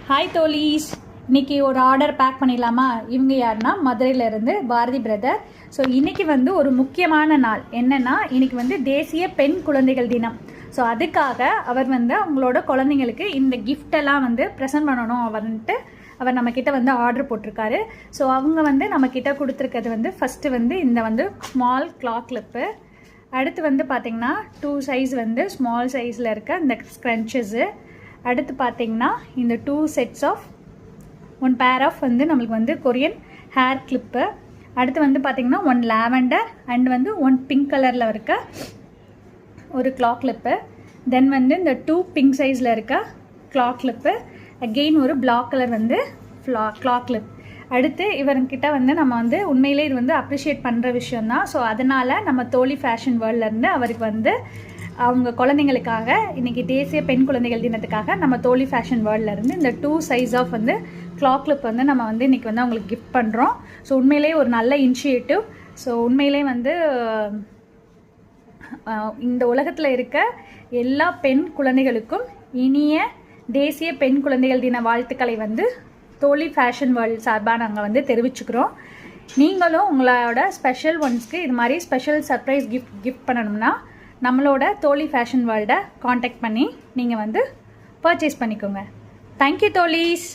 Hi தோலீஸ், இன்றைக்கி ஒரு order back பண்ணிடலாமா? இவங்க யாருன்னா மதுரையிலேருந்து பாரதி பிரதர். ஸோ இன்றைக்கி வந்து ஒரு முக்கியமான நாள். என்னென்னா இன்றைக்கி வந்து தேசிய பெண் குழந்தைகள் தினம். ஸோ அதுக்காக அவர் வந்து அவங்களோட குழந்தைங்களுக்கு இந்த கிஃப்டெல்லாம் வந்து ப்ரெசென்ட் பண்ணணும் வந்துட்டு அவர் நம்மக்கிட்ட வந்து ஆர்டர் போட்டிருக்காரு. ஸோ அவங்க வந்து நம்மக்கிட்ட கொடுத்துருக்கிறது வந்து ஃபஸ்ட்டு வந்து இந்த வந்து ஸ்மால் கிளாக் கிளிப்பு. அடுத்து வந்து பார்த்திங்கன்னா 2 சைஸ் வந்து ஸ்மால் சைஸில் இருக்க இந்த ஸ்க்ரன்ச்சஸு. அடுத்து பார்த்திங்கன்னா இந்த 2 செட்ஸ் ஆஃப் 1 பேர் ஆஃப் வந்து நம்மளுக்கு வந்து கொரியன் ஹேர் கிளிப்பு. அடுத்து வந்து பார்த்திங்கன்னா 1 லாவெண்டர் அண்ட் வந்து 1 பிங்க் கலரில் இருக்க ஒரு கிளாக் கிளிப்பு. தென் வந்து இந்த 2 பிங்க் சைஸில் இருக்க கிளாக் கிளிப்பு. அகெயின் ஒரு பிளாக் கலர் வந்து கிளாக் கிளிப். அடுத்து இவர்கிட்ட வந்து நம்ம வந்து உண்மையிலே இது வந்து அப்ரிஷியேட் பண்ணுற விஷயந்தான். ஸோ அதனால் நம்ம தோழி ஃபேஷன் வேர்ல்ட்லேருந்து அவருக்கு வந்து அவங்க குழந்தைங்களுக்காக இன்றைக்கி தேசிய பெண் குழந்தைகள் தினத்துக்காக நம்ம தோழி ஃபேஷன் வேர்ல்ட்லேருந்து இந்த 2 சைஸ் ஆஃப் வந்து கிளாக் கிளிப் வந்து நம்ம வந்து இன்றைக்கி வந்து அவங்களுக்கு கிஃப்ட் பண்ணுறோம். ஸோ உண்மையிலே ஒரு நல்ல இனிஷியேட்டிவ். ஸோ உண்மையிலே வந்து இந்த உலகத்தில் இருக்க எல்லா பெண் குழந்தைகளுக்கும் இனிய தேசிய பெண் குழந்தைகள் தின வாழ்த்துக்களை வந்து தோழி ஃபேஷன் வேர்ல்ட் சார்பாக நாங்கள் வந்து தெரிவிச்சுக்கிறோம். நீங்களும் உங்களோட ஸ்பெஷல் ஒன்ஸ்க்கு இது மாதிரி ஸ்பெஷல் சர்ப்ரைஸ் கிஃப்ட் பண்ணணும்னா நம்மளோட தோழி ஃபேஷன் வேர்ல்டை காண்டாக்ட் பண்ணி நீங்கள் வந்து பர்ச்சேஸ் பண்ணிக்கோங்க. தேங்க்யூ தோழீஸ்.